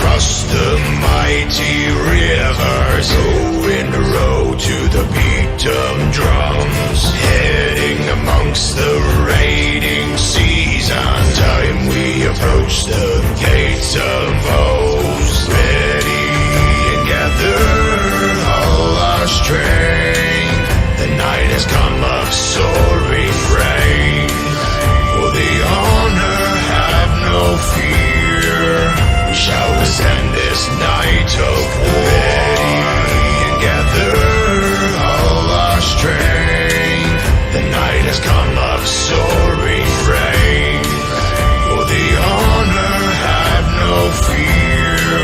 across the mighty rivers, in the road to the beat drums, heading amongst the raiding seas. On time we approach the gates of Oz, ready and gather all our strength. The night has come of soaring rain. For the honor, have no fear. We shall ascend this night of war. Ready and gather all our strength. The night has come of soaring rain. For the honor, have no fear.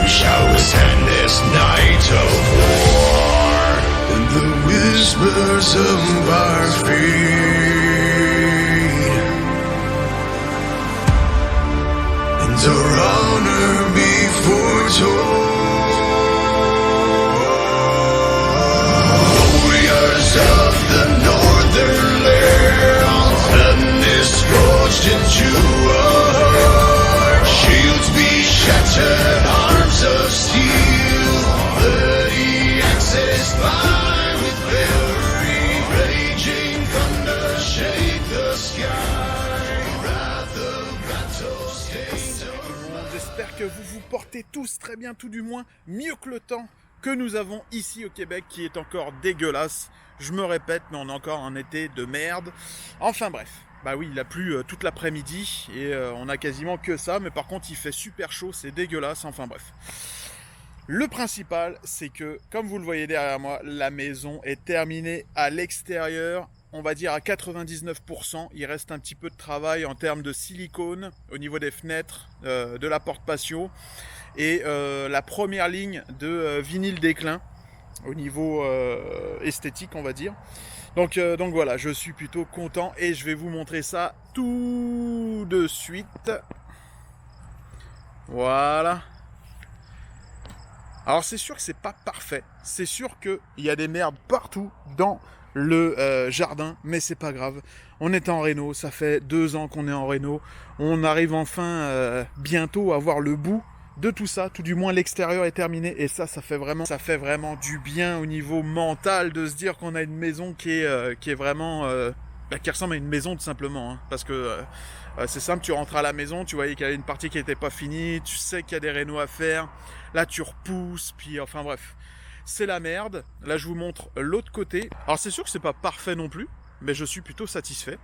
We shall ascend this night of war. And the whispers of our fate, and our honor be foretold. Warriors of the northern lands, madness forged into our heart. Shields be shattered, arms of steel, bloody axes fly with fury, raging thunder shake the sky. Wrath of battle stains our minds. J'espère que vous vous portez tous très bien, tout du moins mieux que le temps que nous avons ici au Québec, qui est encore dégueulasse. Je me répète, mais on a encore un été de merde. Enfin bref, bah oui, il a plu toute l'après-midi et on a quasiment que ça, mais par contre il fait super chaud, c'est dégueulasse, enfin bref. Le principal, c'est que, comme vous le voyez derrière moi, la maison est terminée à l'extérieur, on va dire à 99%. Il reste un petit peu de travail en termes de silicone au niveau des fenêtres, de la porte patio et la première ligne de vinyle déclin au niveau esthétique, on va dire. Donc voilà, je suis plutôt content et je vais vous montrer ça tout de suite. Voilà. Alors c'est sûr que c'est pas parfait, c'est sûr qu'il y a des merdes partout dans le jardin, mais c'est pas grave. On est en réno, ça fait 2 ans qu'on est en réno, on arrive enfin bientôt à voir le bout de tout ça, tout du moins l'extérieur est terminé et ça fait vraiment du bien au niveau mental de se dire qu'on a une maison qui est vraiment qui ressemble à une maison tout simplement, hein, parce que c'est simple, tu rentres à la maison, tu voyais qu'il y avait une partie qui n'était pas finie, tu sais qu'il y a des rénos à faire, là tu repousses, puis enfin bref, c'est la merde. Là je vous montre l'autre côté. Alors c'est sûr que c'est pas parfait non plus, mais je suis plutôt satisfait.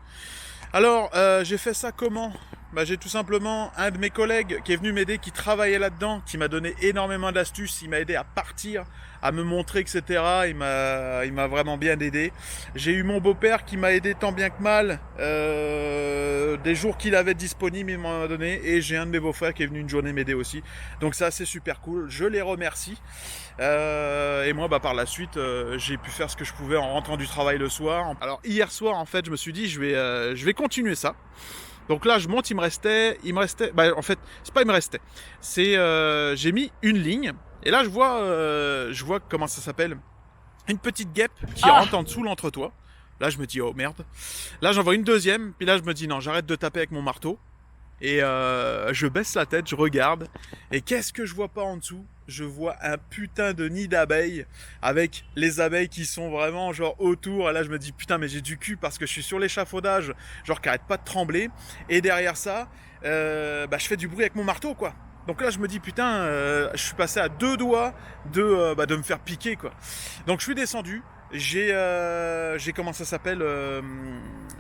Alors j'ai fait ça comment ? Bah, j'ai tout simplement un de mes collègues qui est venu m'aider, qui travaillait là-dedans, qui m'a donné énormément d'astuces, il m'a aidé à partir, à me montrer, etc. Il m'a vraiment bien aidé. J'ai eu mon beau-père qui m'a aidé tant bien que mal, des jours qu'il avait disponibles, il m'en a donné, et j'ai un de mes beaux-frères qui est venu une journée m'aider aussi. Donc ça c'est super cool, je les remercie. Et moi par la suite j'ai pu faire ce que je pouvais en rentrant du travail le soir. Alors hier soir en fait je me suis dit je vais continuer ça. Donc là je monte, il me restait, en fait c'est pas il me restait, c'est j'ai mis une ligne et là je vois comment ça s'appelle, une petite guêpe qui rentre en dessous l'entretoit. Là je me dis oh merde, là j'en vois une deuxième, puis là je me dis non, j'arrête de taper avec mon marteau et je baisse la tête, je regarde et qu'est-ce que je vois pas en dessous ? Je vois un putain de nid d'abeilles avec les abeilles qui sont vraiment genre autour. Et là je me dis putain mais j'ai du cul parce que je suis sur l'échafaudage, genre qui arrête pas de trembler. Et derrière ça, je fais du bruit avec mon marteau quoi. Donc là je me dis putain, je suis passé à 2 doigts de me faire piquer quoi. Donc je suis descendu. J'ai comment ça s'appelle,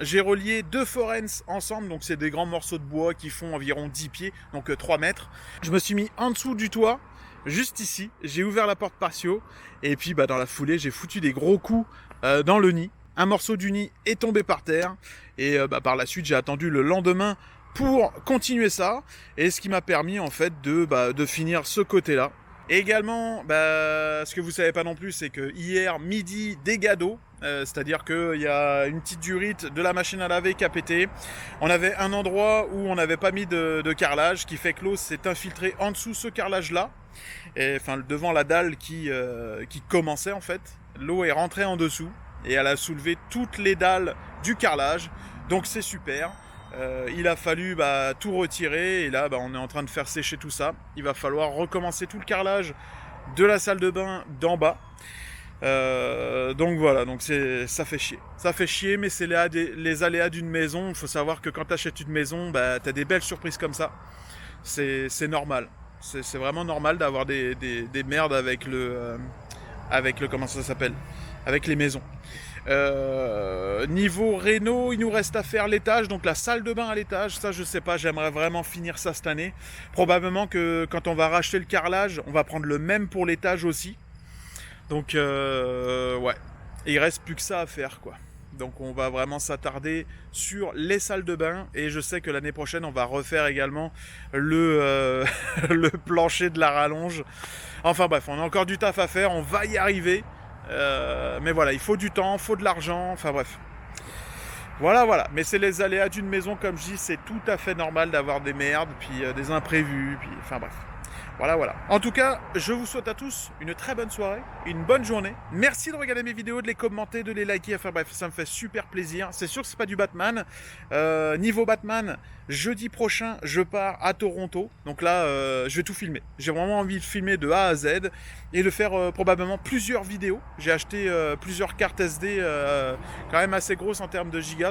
j'ai relié 2 forens ensemble, donc c'est des grands morceaux de bois qui font environ 10 pieds, donc 3 mètres. Je me suis mis en dessous du toit, juste ici, j'ai ouvert la porte patio, et puis dans la foulée j'ai foutu des gros coups dans le nid. Un morceau du nid est tombé par terre, et par la suite j'ai attendu le lendemain pour continuer ça, et ce qui m'a permis en fait de finir ce côté-là. Et également, ce que vous savez pas non plus, c'est que hier midi, dégâts d'eau, c'est-à-dire qu'il y a une petite durite de la machine à laver qui a pété. On avait un endroit où on n'avait pas mis de carrelage, qui fait que l'eau s'est infiltrée en dessous ce carrelage-là, et enfin devant la dalle qui commençait en fait. L'eau est rentrée en dessous et elle a soulevé toutes les dalles du carrelage, donc c'est super. Il a fallu tout retirer et là on est en train de faire sécher tout ça. Il va falloir recommencer tout le carrelage de la salle de bain d'en bas. Donc voilà, donc ça fait chier. Ça fait chier, mais c'est les aléas d'une maison. Il faut savoir que quand tu achètes une maison, t'as des belles surprises comme ça. C'est normal. C'est vraiment normal d'avoir des merdes avec le comment ça s'appelle, avec les maisons. Niveau réno, il nous reste à faire l'étage, donc la salle de bain à l'étage. Ça, je sais pas, j'aimerais vraiment finir ça cette année. Probablement que quand on va racheter le carrelage, on va prendre le même pour l'étage aussi. Donc ouais, et il reste plus que ça à faire quoi. Donc on va vraiment s'attarder sur les salles de bain et je sais que l'année prochaine on va refaire également le plancher de la rallonge. Enfin bref, on a encore du taf à faire, on va y arriver. Mais voilà, il faut du temps, il faut de l'argent, enfin bref. Voilà. Mais c'est les aléas d'une maison, comme je dis, c'est tout à fait normal d'avoir des merdes, puis des imprévus, puis enfin bref. Voilà. En tout cas, je vous souhaite à tous une très bonne soirée, une bonne journée. Merci de regarder mes vidéos, de les commenter, de les liker. Enfin bref, ça me fait super plaisir. C'est sûr que c'est pas du Batman. Niveau Batman, jeudi prochain, je pars à Toronto. Donc là, je vais tout filmer. J'ai vraiment envie de filmer de A à Z et de faire probablement plusieurs vidéos. J'ai acheté plusieurs cartes SD quand même assez grosses en termes de gigas.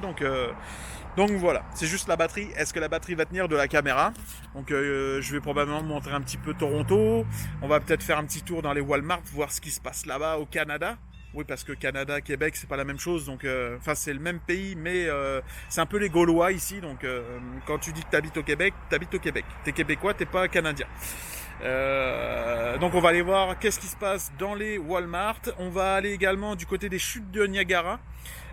Donc voilà, c'est juste la batterie. Est-ce que la batterie va tenir de la caméra? Donc je vais probablement montrer un petit peu Toronto. On va peut-être faire un petit tour dans les Walmart, voir ce qui se passe là-bas au Canada. Oui, parce que Canada, Québec, c'est pas la même chose. Donc, c'est le même pays, mais c'est un peu les Gaulois ici. Donc, quand tu dis que t'habites au Québec, t'habites au Québec. T'es québécois, t'es pas canadien. Donc, on va aller voir qu'est-ce qui se passe dans les Walmart. On va aller également du côté des chutes de Niagara.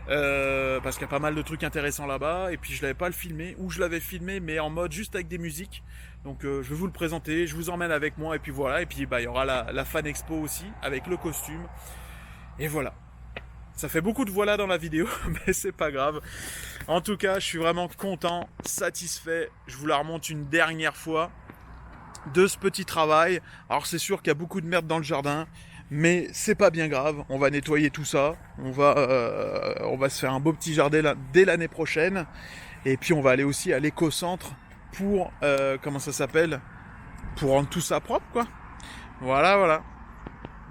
Parce qu'il y a pas mal de trucs intéressants là-bas et puis je l'avais pas le filmé ou je l'avais filmé mais en mode juste avec des musiques donc je vais vous le présenter, je vous emmène avec moi et puis voilà et puis il y aura la fan expo aussi avec le costume et voilà, ça fait beaucoup de voilà dans la vidéo mais c'est pas grave. En tout cas je suis vraiment content, satisfait, je vous la remonte une dernière fois de ce petit travail. Alors c'est sûr qu'il y a beaucoup de merde dans le jardin, mais c'est pas bien grave, on va nettoyer tout ça, on va se faire un beau petit jardin là, dès l'année prochaine, et puis on va aller aussi à l'éco-centre pour, comment ça s'appelle, pour rendre tout ça propre quoi. Voilà.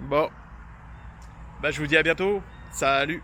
Bon, je vous dis à bientôt, salut.